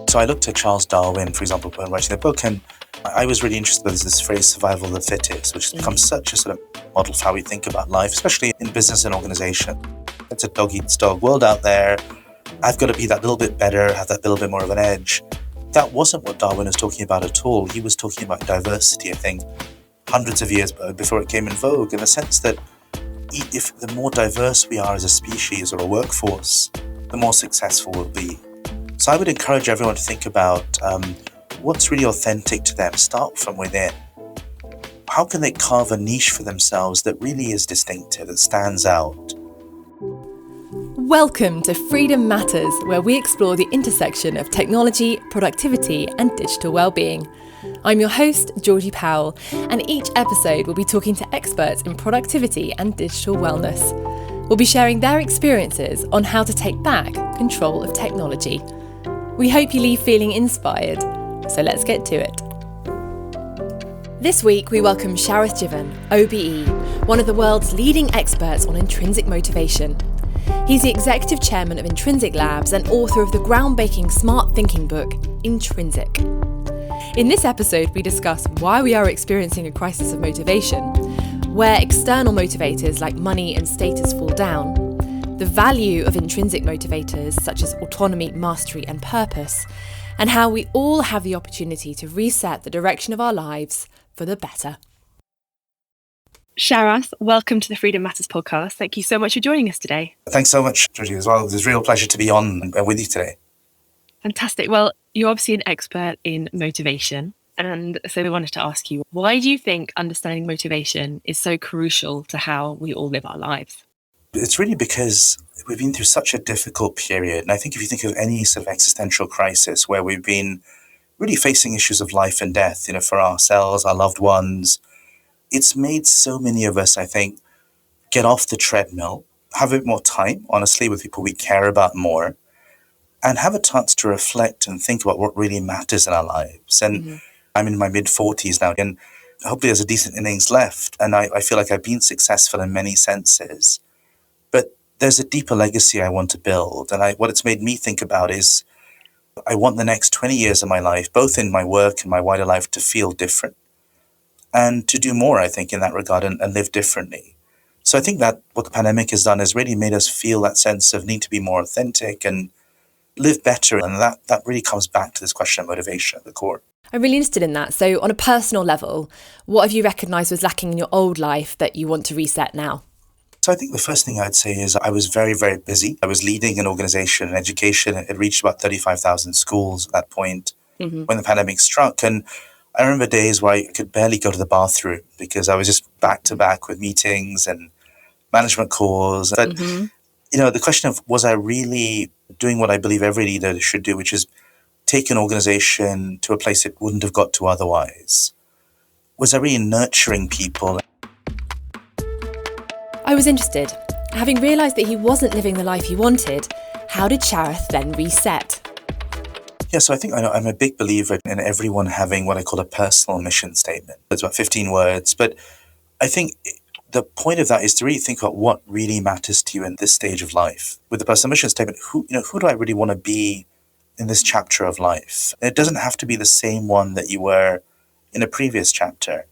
So I looked at Charles Darwin, for example, when writing the book, and I was really interested in this phrase, survival of the fittest, which has become such a sort of model for how we think about life, especially in business and organization. It's a dog-eats-dog world out there. I've got to be that little bit better, have that little bit more of an edge. That wasn't what Darwin was talking about at all. He was talking about diversity, I think, hundreds of years before it came in vogue, in the sense that if the more diverse we are as a species or a workforce, the more successful we'll be. So I would encourage everyone to think about what's really authentic to them. Start from within. How can they carve a niche for themselves that really is distinctive, that stands out? Welcome to Freedom Matters, where we explore the intersection of technology, productivity, and digital well-being. I'm your host, Georgie Powell, and each episode we'll be talking to experts in productivity and digital wellness. We'll be sharing their experiences on how to take back control of technology. We hope you leave feeling inspired, so let's get to it. This week we welcome Sharath Jeevan OBE, one of the world's leading experts on intrinsic motivation. He's the Executive Chairman of Intrinsic Labs and author of the groundbreaking smart thinking book, Intrinsic. In this episode, we discuss why we are experiencing a crisis of motivation, where external motivators like money and status fall down, the value of intrinsic motivators such as autonomy, mastery, and purpose, and how we all have the opportunity to reset the direction of our lives for the better. Sharath, welcome to the Freedom Matters podcast. Thank you so much for joining us today. Thanks so much, Georgie, as well. It's a real pleasure to be on with you today. Fantastic. Well, you're obviously an expert in motivation. And so we wanted to ask you, why do you think understanding motivation is so crucial to how we all live our lives? It's really because we've been through such a difficult period. And I think if you think of any sort of existential crisis where we've been really facing issues of life and death, for ourselves, our loved ones, it's made so many of us, I think, get off the treadmill, have a bit more time, honestly, with people we care about more, and have a chance to reflect and think about what really matters in our lives. And I'm in my mid-40s now, and hopefully there's a decent innings left. And I feel like I've been successful in many senses. But there's a deeper legacy I want to build. And what it's made me think about is I want the next 20 years of my life, both in my work and my wider life, to feel different and to do more, I think, in that regard and live differently. So I think that what the pandemic has done is really made us feel that sense of need to be more authentic and live better. And that really comes back to this question of motivation at the core. I'm really interested in that. So on a personal level, what have you recognised was lacking in your old life that you want to reset now? So I think the first thing I'd say is I was very, very busy. I was leading an organization in education. It reached about 35,000 schools at that point when the pandemic struck. And I remember days where I could barely go to the bathroom because I was just back to back with meetings and management calls. But, the question of, was I really doing what I believe every leader should do, which is take an organization to a place it wouldn't have got to otherwise? Was I really nurturing people? I was interested. Having realised that he wasn't living the life he wanted, how did Sharath then reset? Yeah, so I think I'm a big believer in everyone having what I call a personal mission statement. It's about 15 words, but I think the point of that is to really think about what really matters to you in this stage of life. With the personal mission statement, who do I really want to be in this chapter of life? And it doesn't have to be the same one that you were in a previous chapter.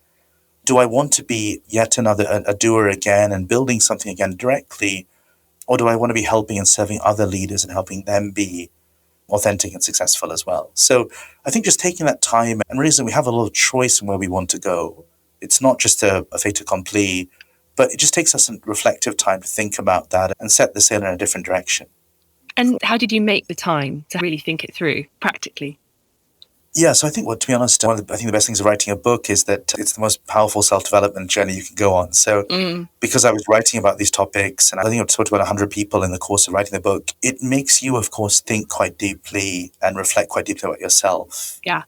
Do I want to be yet another a doer again and building something again directly? Or do I want to be helping and serving other leaders and helping them be authentic and successful as well? So I think just taking that time and realizing we have a lot of choice in where we want to go. It's not just a fait accompli, but it just takes us some reflective time to think about that and set the sail in a different direction. And how did you make the time to really think it through practically? Yeah, so I think, to be honest, I think the best things of writing a book is that it's the most powerful self-development journey you can go on. So because I was writing about these topics, and I think I've talked to about 100 people in the course of writing the book, it makes you, of course, think quite deeply and reflect quite deeply about yourself. Yeah.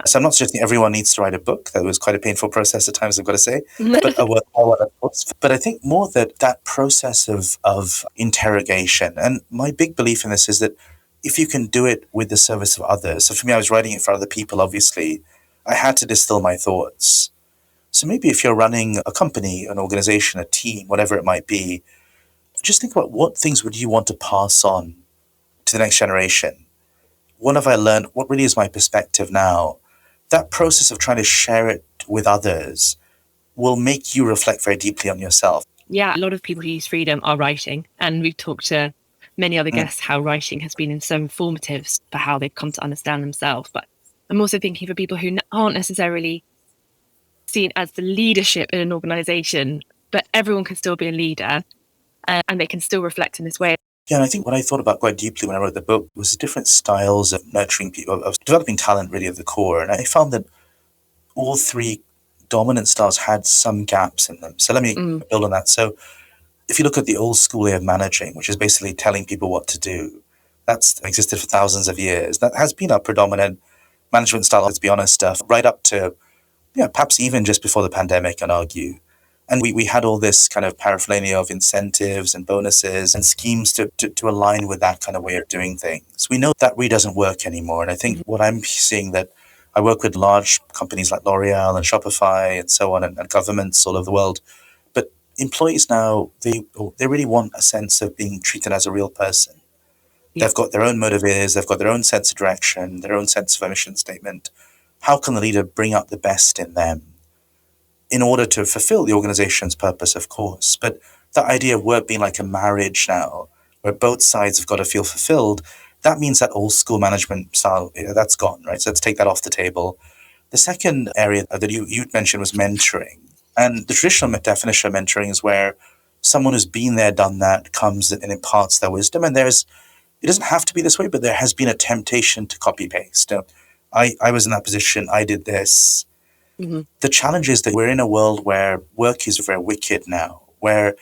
So I'm not suggesting everyone needs to write a book. That was quite a painful process at times, I've got to say. But I think more that process of interrogation. And my big belief in this is that if you can do it with the service of others. So for me, I was writing it for other people, obviously. I had to distill my thoughts. So maybe if you're running a company, an organization, a team, whatever it might be, just think about what things would you want to pass on to the next generation? what have I learned? What really is my perspective now? That process of trying to share it with others will make you reflect very deeply on yourself. Yeah, a lot of people who use freedom are writing. And we've talked to many other guests how writing has been so informative for how they've come to understand themselves. But I'm also thinking for people who aren't necessarily seen as the leadership in an organization, but everyone can still be a leader and they can still reflect in this way. Yeah, and I think what I thought about quite deeply when I wrote the book was the different styles of nurturing people, of developing talent really at the core. And I found that all three dominant styles had some gaps in them. So let me build on that. So if you look at the old school way of managing, which is basically telling people what to do, that's existed for thousands of years. That has been our predominant management style, let's be honest, right up to, perhaps even just before the pandemic, I'd argue. And we had all this kind of paraphernalia of incentives and bonuses and schemes to align with that kind of way of doing things. We know that really doesn't work anymore. And I think what I'm seeing, that I work with large companies like L'Oreal and Shopify and so on, and governments all over the world. But employees now, they really want a sense of being treated as a real person. Yeah. They've got their own motivators, they've got their own sense of direction, their own sense of a mission statement. How can the leader bring out the best in them in order to fulfill the organization's purpose, of course? But the idea of work being like a marriage now, where both sides have got to feel fulfilled, that means that old school management style, that's gone, right? So let's take that off the table. The second area that you mentioned was mentoring. And the traditional definition of mentoring is where someone who's been there, done that, comes and imparts their wisdom. And it doesn't have to be this way, but there has been a temptation to copy paste. I was in that position, I did this. Mm-hmm. The challenge is that we're in a world where work is very wicked now, where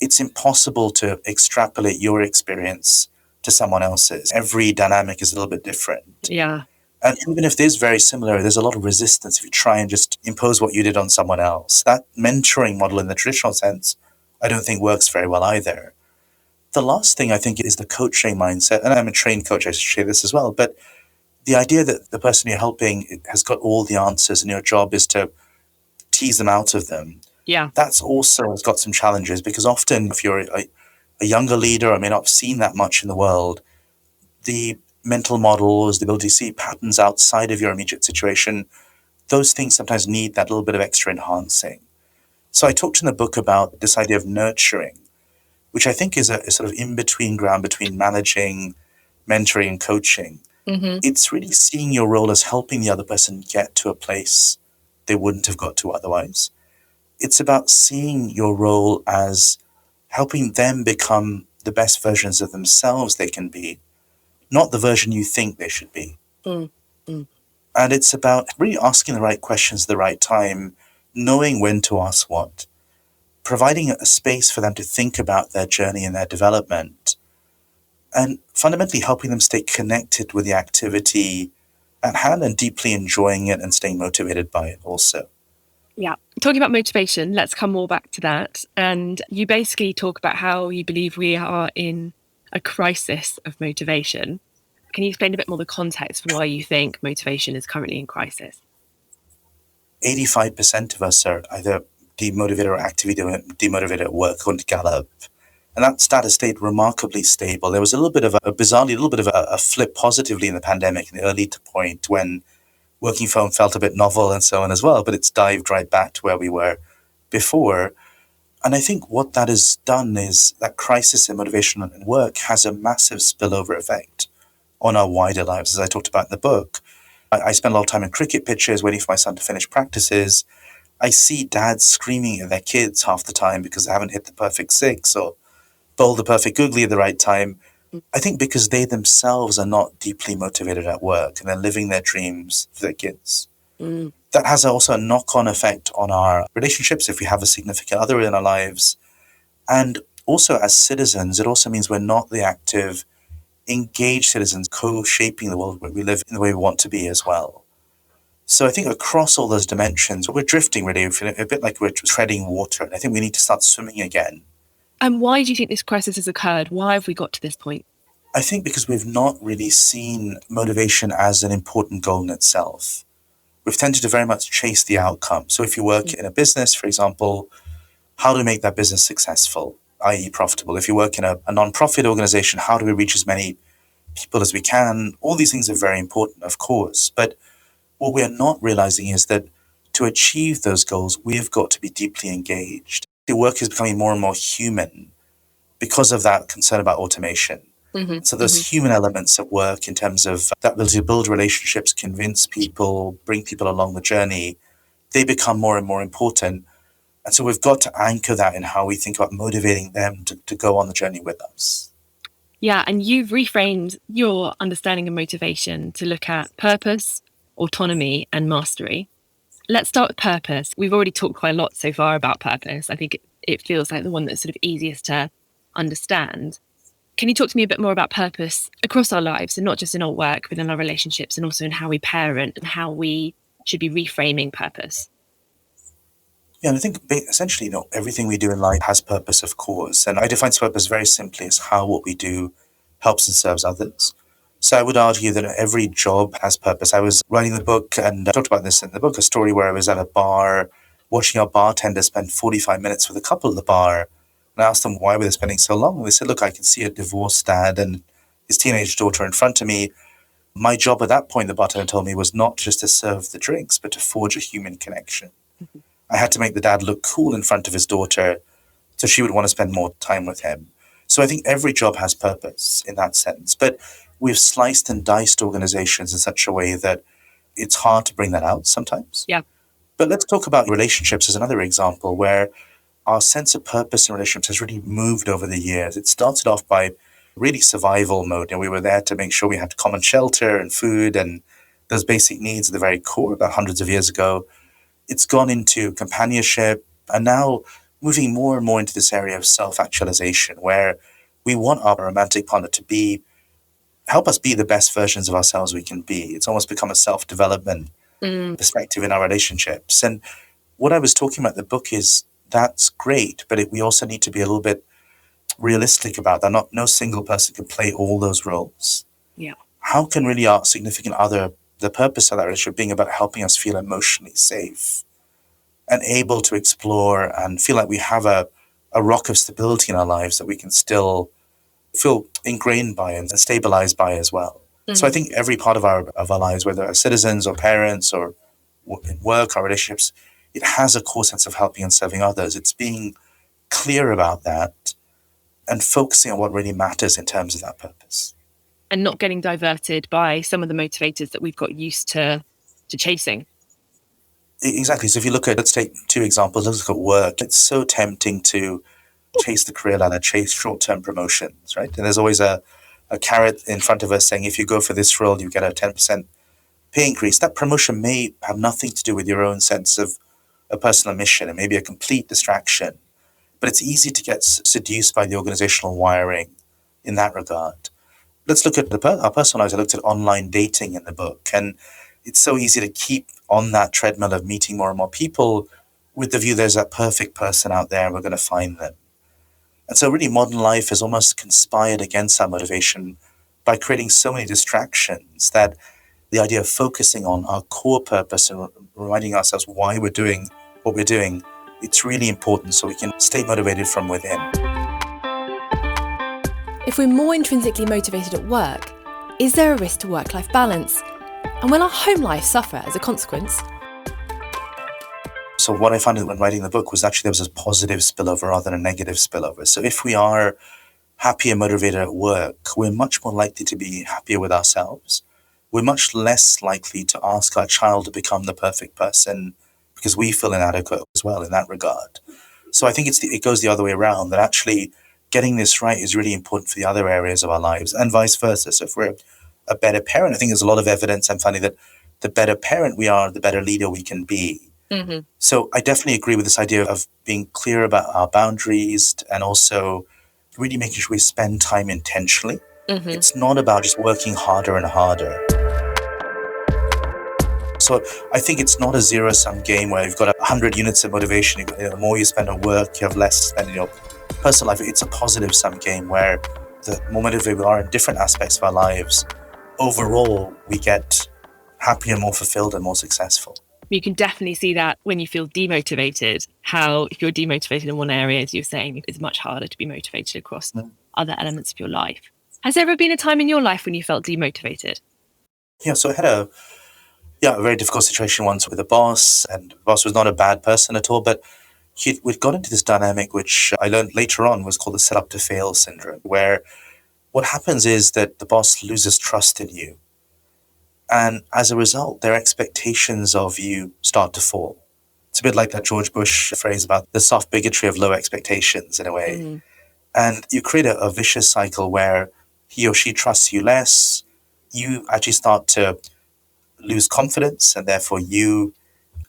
it's impossible to extrapolate your experience to someone else's. Every dynamic is a little bit different. Yeah. And even if there's very similar, there's a lot of resistance if you try and just impose what you did on someone else. That mentoring model in the traditional sense, I don't think works very well either. The last thing I think is the coaching mindset. And I'm a trained coach, I should share this as well. But the idea that the person you're helping has got all the answers and your job is to tease them out of them. Yeah. That's also has got some challenges, because often if you're a younger leader or may not have seen that much in the world, the mental models, the ability to see patterns outside of your immediate situation, those things sometimes need that little bit of extra enhancing. So I talked in the book about this idea of nurturing, which I think is a sort of in-between ground between managing, mentoring, and coaching. Mm-hmm. It's really seeing your role as helping the other person get to a place they wouldn't have got to otherwise. It's about seeing your role as helping them become the best versions of themselves they can be, not the version you think they should be. And it's about really asking the right questions at the right time, knowing when to ask what, providing a space for them to think about their journey and their development, and fundamentally helping them stay connected with the activity at hand and deeply enjoying it and staying motivated by it also. Yeah. Talking about motivation, let's come more back to that. And you basically talk about how you believe we are in a crisis of motivation. Can you explain a bit more the context for why you think motivation is currently in crisis? 85% of us are either demotivated or actively demotivated at work, according to Gallup. And that stat has stayed remarkably stable. There was a little bit of a flip positively in the pandemic, in the early point when working from home felt a bit novel and so on as well, but it's dived right back to where we were before. And I think what that has done is that crisis in motivation and work has a massive spillover effect on our wider lives, as I talked about in the book. I spend a lot of time in cricket pitches waiting for my son to finish practices. I see dads screaming at their kids half the time because they haven't hit the perfect six or bowled the perfect googly at the right time. I think because they themselves are not deeply motivated at work and they're living their dreams for their kids. That has also a knock-on effect on our relationships if we have a significant other in our lives. And also as citizens, it also means we're not the active, engaged citizens co-shaping the world where we live in the way we want to be as well. So I think across all those dimensions, we're drifting really, a bit like we're treading water. And I think we need to start swimming again. And why do you think this crisis has occurred? Why have we got to this point? I think because we've not really seen motivation as an important goal in itself. We've tended to very much chase the outcome. So if you work in a business, for example, how do we make that business successful, i.e. profitable? If you work in a non-profit organization, how do we reach as many people as we can. All these things are very important, of course. But what we're not realizing is that to achieve those goals, we've got to be deeply engaged. The work is becoming more and more human because of that concern about automation. So those human elements at work in terms of that ability to build relationships, convince people, bring people along the journey, they become more and more important. And so we've got to anchor that in how we think about motivating them to go on the journey with us. Yeah, and you've reframed your understanding of motivation to look at purpose, autonomy, and mastery. Let's start with purpose. We've already talked quite a lot so far about purpose. I think it feels like the one that's sort of easiest to understand. Can you talk to me a bit more about purpose across our lives, and not just in our work, but in our relationships, and also in how we parent and how we should be reframing purpose? Yeah, and I think essentially, everything we do in life has purpose, of course. And I define purpose very simply as how what we do helps and serves others. So I would argue that every job has purpose. I was writing the book, and I talked about this in the book, a story where I was at a bar watching our bartender spend 45 minutes with a couple at the bar. And I asked them why were they spending so long. And they said, look, I can see a divorced dad and his teenage daughter in front of me. My job at that point, the bartender told me, was not just to serve the drinks, but to forge a human connection. I had to make the dad look cool in front of his daughter so she would want to spend more time with him. So I think every job has purpose in that sense. But we've sliced and diced organizations in such a way that it's hard to bring that out sometimes. Yeah. But let's talk about relationships as another example where our sense of purpose in relationships has really moved over the years. It started off by really survival mode. We were there to make sure we had common shelter and food and those basic needs at the very core about hundreds of years ago. It's gone into companionship and now moving more and more into this area of self-actualization where we want our romantic partner to help us be the best versions of ourselves we can be. It's almost become a self-development perspective in our relationships. And what I was talking about in the book is that's great, but we also need to be a little bit realistic about that. No single person can play all those roles. Yeah. How can really our significant other, the purpose of that relationship being about helping us feel emotionally safe and able to explore and feel like we have a rock of stability in our lives that we can still feel ingrained by and stabilized by as well. So I think every part of our lives, whether as citizens or parents or in work, our relationships, it has a core sense of helping and serving others. It's being clear about that and focusing on what really matters in terms of that purpose. And not getting diverted by some of the motivators that we've got used to chasing. Exactly. So if you let's take two examples. Let's look at work. It's so tempting to chase the career ladder, chase short-term promotions, right? And there's always a carrot in front of us saying, if you go for this role, you get a 10% pay increase. That promotion may have nothing to do with your own sense of a personal mission. It may be a complete distraction. But it's easy to get seduced by the organizational wiring in that regard. Let's look at our personal lives. I looked at online dating in the book, and it's so easy to keep on that treadmill of meeting more and more people with the view there's that perfect person out there and we're going to find them. And so really modern life has almost conspired against our motivation by creating so many distractions that the idea of focusing on our core purpose and reminding ourselves why we're doing what we're doing, it's really important so we can stay motivated from within. If we're more intrinsically motivated at work, is there a risk to work-life balance? And will our home life suffer as a consequence? So what I found when writing the book was actually there was a positive spillover rather than a negative spillover. So if we are happy and motivated at work, we're much more likely to be happier with ourselves. We're much less likely to ask our child to become the perfect person because we feel inadequate as well in that regard. So I think it goes the other way around, that actually getting this right is really important for the other areas of our lives and vice versa. So if we're a better parent, I think there's a lot of evidence I'm finding that the better parent we are, the better leader we can be. So I definitely agree with this idea of being clear about our boundaries and also really making sure we spend time intentionally. It's not about just working harder and harder. So I think it's not a zero-sum game where you've got 100 units of motivation. The more you spend on work, you have less to spend in your personal life. It's a positive-sum game where the more motivated we are in different aspects of our lives, overall, we get happier, more fulfilled, and more successful. You can definitely see that when you feel demotivated, how if you're demotivated in one area, as you're saying, it's much harder to be motivated across other elements of your life. Has there ever been a time in your life when you felt demotivated? Yeah, so I had a very difficult situation once with a boss, and the boss was not a bad person at all, but we'd got into this dynamic, which I learned later on was called the set up to fail syndrome, where what happens is that the boss loses trust in you. And as a result, their expectations of you start to fall. It's a bit like that George Bush phrase about the soft bigotry of low expectations in a way. Mm. And you create a vicious cycle where he or she trusts you less. You actually start to lose confidence, and therefore you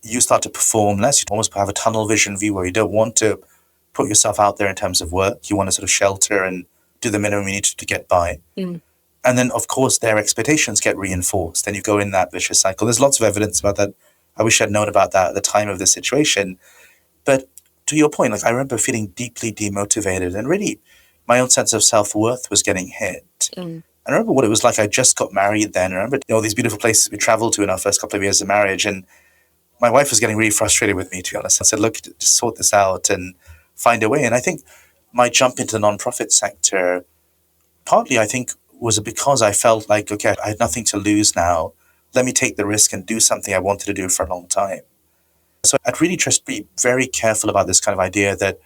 start to perform less. You almost have a tunnel vision view where you don't want to put yourself out there in terms of work. You want to sort of shelter and do the minimum you need to get by. Mm. And then, of course, their expectations get reinforced, and you go in that vicious cycle. There's lots of evidence about that. I wish I'd known about that at the time of the situation. But to your point, like I remember feeling deeply demotivated, and really my own sense of self-worth was getting hit. Mm. I remember what it was like. I just got married then. I remember these beautiful places we traveled to in our first couple of years of marriage, and my wife was getting really frustrated with me, to be honest. I said, look, just sort this out and find a way. And I think my jump into the nonprofit sector, partly I think was because I felt like, okay, I had nothing to lose now. Let me take the risk and do something I wanted to do for a long time. So I'd really just be very careful about this kind of idea that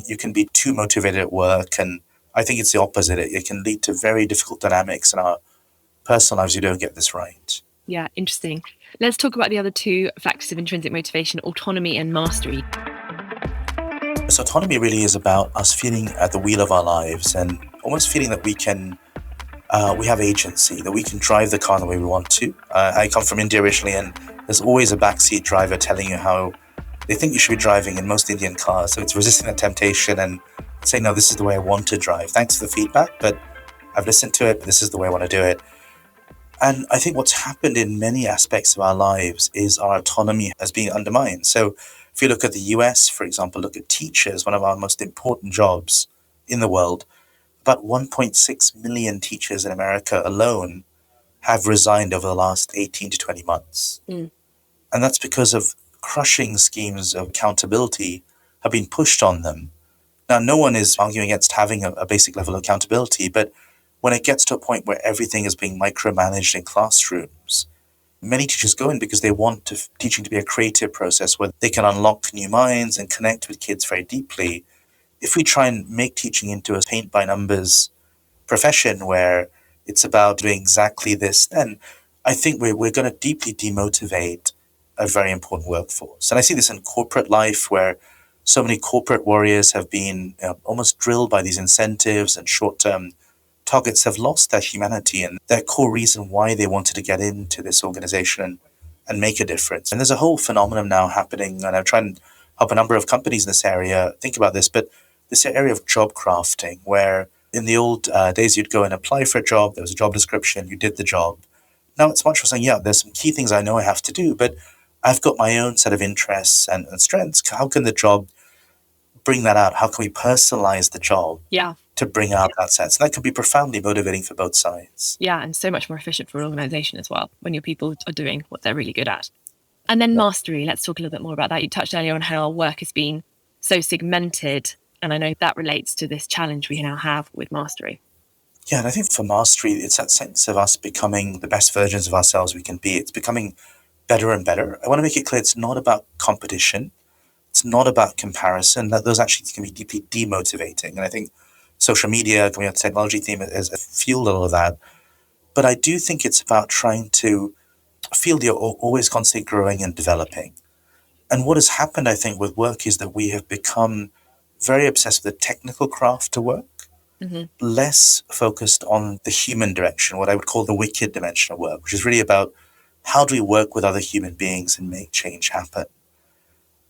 you can be too motivated at work. And I think it's the opposite. It can lead to very difficult dynamics in our personal lives. You don't get this right. Yeah, interesting. Let's talk about the other two factors of intrinsic motivation, autonomy and mastery. So autonomy really is about us feeling at the wheel of our lives and almost feeling that we have agency, that we can drive the car the way we want to. I come from India originally, and there's always a backseat driver telling you how they think you should be driving in most Indian cars. So it's resisting that temptation and saying, no, this is the way I want to drive. Thanks for the feedback, but I've listened to it. This is the way I want to do it. And I think what's happened in many aspects of our lives is our autonomy has been undermined. So if you look at the US, for example, look at teachers, one of our most important jobs in the world, about 1.6 million teachers in America alone have resigned over the last 18 to 20 months. Mm. And that's because of crushing schemes of accountability have been pushed on them. Now, no one is arguing against having a basic level of accountability, but when it gets to a point where everything is being micromanaged in classrooms, many teachers go in because they want teaching to be a creative process where they can unlock new minds and connect with kids very deeply. If we try and make teaching into a paint-by-numbers profession where it's about doing exactly this, then I think we're going to deeply demotivate a very important workforce. And I see this in corporate life where so many corporate warriors have been almost drilled by these incentives and short-term targets, have lost their humanity and their core reason why they wanted to get into this organization and make a difference. And there's a whole phenomenon now happening, and I'm trying to help a number of companies in this area think about this, but this area of job crafting, where in the old days you'd go and apply for a job, there was a job description, you did the job. Now it's much more saying, yeah, there's some key things I know I have to do, but I've got my own set of interests and strengths. How can the job bring that out? How can we personalize the job to bring out that sense? And that can be profoundly motivating for both sides. Yeah, and so much more efficient for an organization as well when your people are doing what they're really good at. And then mastery, let's talk a little bit more about that. You touched earlier on how our work has been so segmented, and I know that relates to this challenge we now have with mastery. Yeah, and I think for mastery, it's that sense of us becoming the best versions of ourselves we can be. It's becoming better and better. I want to make it clear it's not about competition. It's not about comparison. That those actually can be deeply demotivating. And I think social media, coming out the technology theme, has fueled all of that. But I do think it's about trying to feel you're always constantly growing and developing. And what has happened, I think, with work is that we have become very obsessed with the technical craft to work, less focused on the human direction, what I would call the wicked dimension of work, which is really about how do we work with other human beings and make change happen.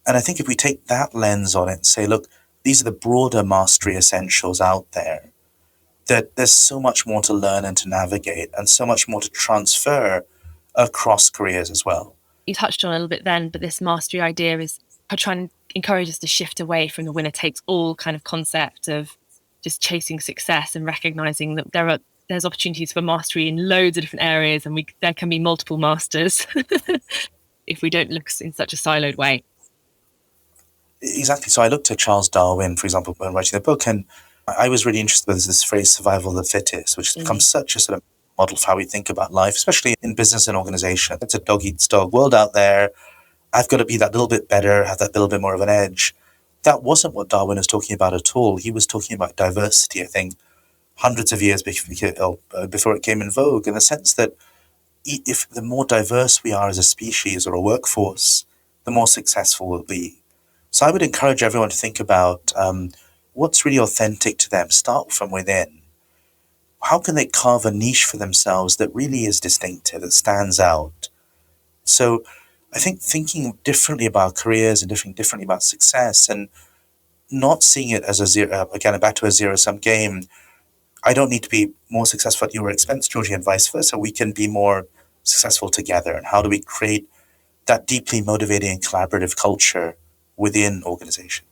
And I think if we take that lens on it and say, look, these are the broader mastery essentials out there, that there's so much more to learn and to navigate and so much more to transfer across careers as well. You touched on a little bit then, but this mastery idea is trying to encourage us to shift away from the winner takes all kind of concept of just chasing success and recognizing that there's opportunities for mastery in loads of different areas, and there can be multiple masters if we don't look in such a siloed way. Exactly. So I looked at Charles Darwin, for example, when writing the book, and I was really interested with this phrase survival of the fittest, which has become such a sort of model for how we think about life, especially in business and organization. It's a dog eats dog world out there. I've got to be that little bit better, have that little bit more of an edge. That wasn't what Darwin was talking about at all. He was talking about diversity, I think, hundreds of years before it came in vogue, in the sense that if the more diverse we are as a species or a workforce, the more successful we'll be. So I would encourage everyone to think about what's really authentic to them. Start from within. How can they carve a niche for themselves that really is distinctive, that stands out? So I think thinking differently about careers and differently about success, and not seeing it as a zero, again, back to a zero-sum game. I don't need to be more successful at your expense, Georgie, and vice versa. We can be more successful together. And how do we create that deeply motivating and collaborative culture within organization?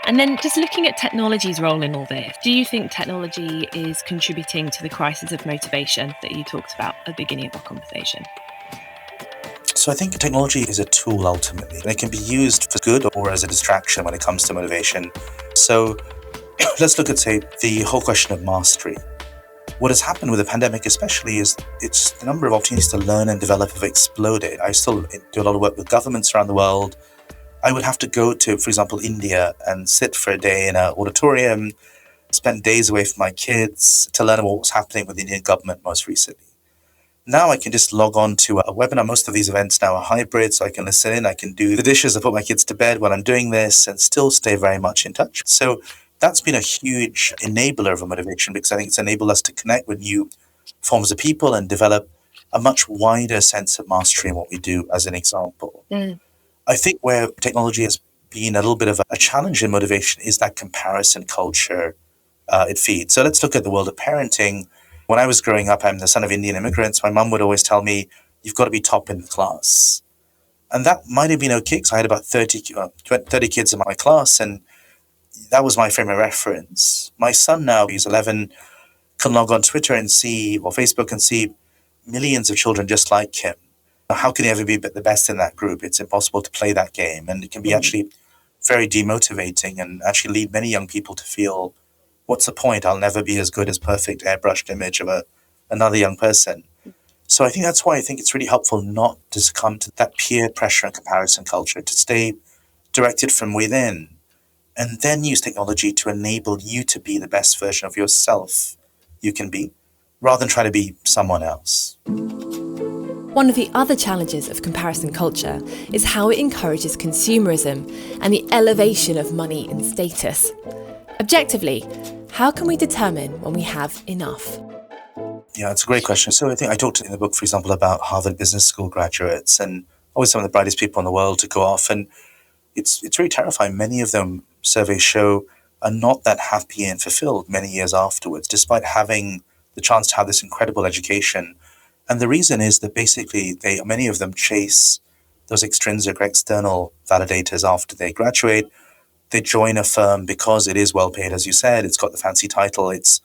And then just looking at technology's role in all this, do you think technology is contributing to the crisis of motivation that you talked about at the beginning of our conversation? So I think technology is a tool ultimately, and it can be used for good or as a distraction when it comes to motivation. So let's look at, say, the whole question of mastery. What has happened with the pandemic especially is the number of opportunities to learn and develop have exploded. I still do a lot of work with governments around the world. I would have to go to, for example, India and sit for a day in an auditorium, spend days away from my kids to learn about what was happening with the Indian government most recently. Now I can just log on to a webinar. Most of these events now are hybrid, so I can listen in, I can do the dishes, I put my kids to bed while I'm doing this and still stay very much in touch. So that's been a huge enabler of a motivation, because I think it's enabled us to connect with new forms of people and develop a much wider sense of mastery in what we do, as an example. I think where technology has been a little bit of a challenge in motivation is that comparison culture it feeds. So let's look at the world of parenting. When I was growing up, I'm the son of Indian immigrants. My mum would always tell me, you've got to be top in the class. And that might have been okay, because I had about 30 kids in my class, and that was my frame of reference. My son now, he's 11, can log on Twitter and see, or Facebook and see millions of children just like him. How can he ever be the best in that group? It's impossible to play that game. And it can be actually very demotivating and actually lead many young people to feel, what's the point? I'll never be as good as perfect airbrushed image of another young person. So I think that's why I think it's really helpful not to succumb to that peer pressure and comparison culture, to stay directed from within, and then use technology to enable you to be the best version of yourself you can be, rather than try to be someone else. One of the other challenges of comparison culture is how it encourages consumerism and the elevation of money and status. Objectively, how can we determine when we have enough? Yeah, it's a great question. So I think I talked in the book, for example, about Harvard Business School graduates, and always some of the brightest people in the world to go off. And it's really terrifying. Many of them, surveys show, are not that happy and fulfilled many years afterwards, despite having the chance to have this incredible education. And the reason is that basically many of them chase those extrinsic or external validators after they graduate. They join a firm because it is well paid, as you said. It's got the fancy title. It's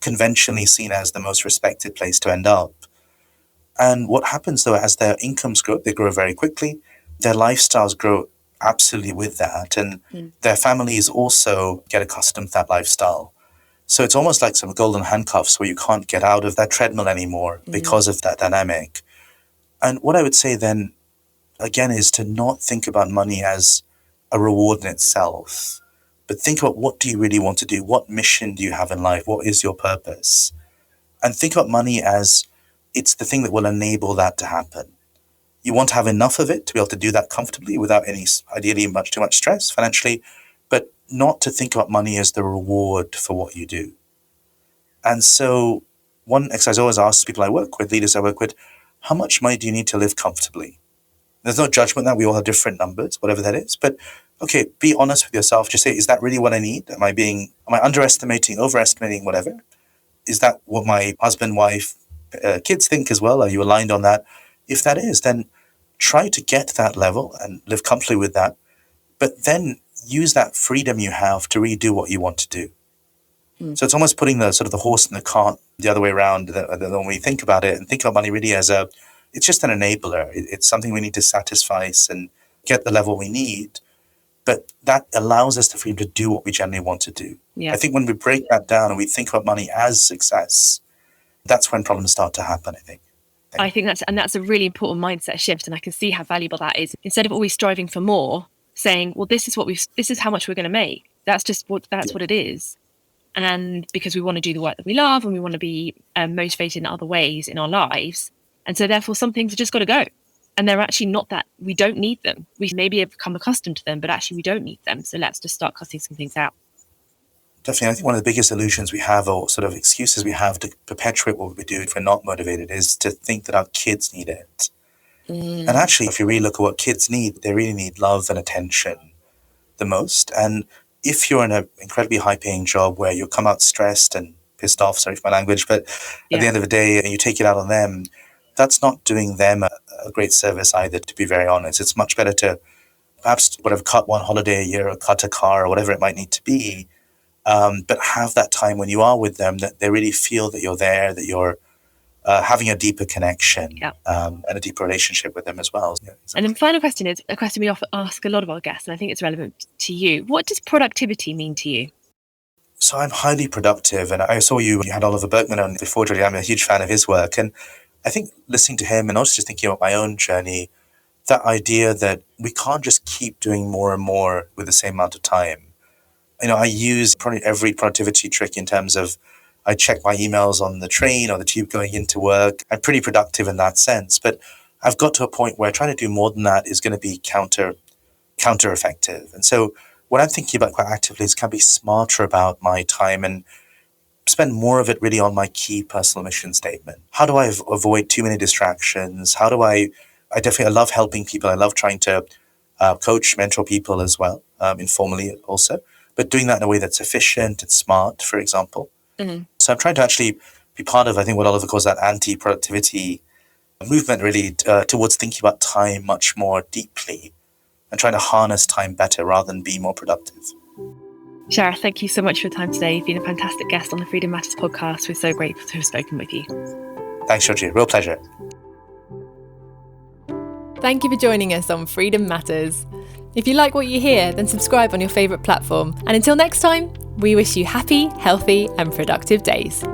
conventionally seen as the most respected place to end up. And what happens, though, as their incomes grow, they grow very quickly. Their lifestyles grow absolutely with that. And their families also get accustomed to that lifestyle. So it's almost like some golden handcuffs where you can't get out of that treadmill anymore because of that dynamic. And what I would say then, again, is to not think about money as a reward in itself, but think about, what do you really want to do? What mission do you have in life? What is your purpose? And think about money as it's the thing that will enable that to happen. You want to have enough of it to be able to do that comfortably without any, ideally, too much stress financially, but not to think about money as the reward for what you do. And so one exercise I always ask people I work with, leaders I work with, how much money do you need to live comfortably? There's no judgment that we all have different numbers, whatever that is. But okay, be honest with yourself. Just say, is that really what I need? Am I underestimating, overestimating, whatever? Is that what my husband, wife, kids think as well? Are you aligned on that? If that is, then try to get to that level and live comfortably with that. But then use that freedom you have to really do what you want to do. So it's almost putting the sort of the horse in the cart the other way around when we think about it, and think about money really as it's just an enabler. It's something we need to satisfy and get the level we need. but that allows us the freedom to do what we generally want to do. Yeah. I think when we break that down and we think about money as success, that's when problems start to happen, I think. I think that's a really important mindset shift, and I can see how valuable that is. Instead of always striving for more, saying, well, this is how much we're going to make. That's what it is. And because we want to do the work that we love and we want to be motivated in other ways in our lives. And so therefore some things have just got to go. And they're actually not that, we don't need them. We maybe have become accustomed to them, but actually we don't need them. So let's just start cutting some things out. Definitely. I think one of the biggest illusions we have, or sort of excuses we have to perpetuate what we do if we're not motivated, is to think that our kids need it. And actually, if you really look at what kids need, they really need love and attention the most. And if you're in an incredibly high-paying job where you come out stressed and pissed off, sorry for my language, but at the end of the day, and you take it out on them, that's not doing them a great service either, to be very honest. It's much better to perhaps cut one holiday a year or cut a car or whatever it might need to be, but have that time when you are with them that they really feel that you're there, that you're having a deeper connection and a deeper relationship with them as well. Yeah, exactly. And then final question is a question we often ask a lot of our guests, and I think it's relevant to you. What does productivity mean to you? So I'm highly productive, and I saw you had Oliver Burkeman on before, Julie. I'm a huge fan of his work, and I think listening to him and also just thinking about my own journey, that idea that we can't just keep doing more and more with the same amount of time. I use probably every productivity trick in terms of I check my emails on the train or the tube going into work. I'm pretty productive in that sense, but I've got to a point where trying to do more than that is going to be counter effective. And so what I'm thinking about quite actively is can I be smarter about my time and spend more of it really on my key personal mission statement. How do I avoid too many distractions? How do I love helping people. I love trying to coach, mentor people as well, informally also, but doing that in a way that's efficient and smart, for example. Mm-hmm. So I'm trying to actually be part of, I think, what Oliver calls that anti-productivity movement, really, towards thinking about time much more deeply and trying to harness time better rather than be more productive. Sharath, thank you so much for your time today. You've been a fantastic guest on the Freedom Matters podcast. We're so grateful to have spoken with you. Thanks, Georgie. Real pleasure. Thank you for joining us on Freedom Matters. If you like what you hear, then subscribe on your favourite platform. And until next time, we wish you happy, healthy and productive days.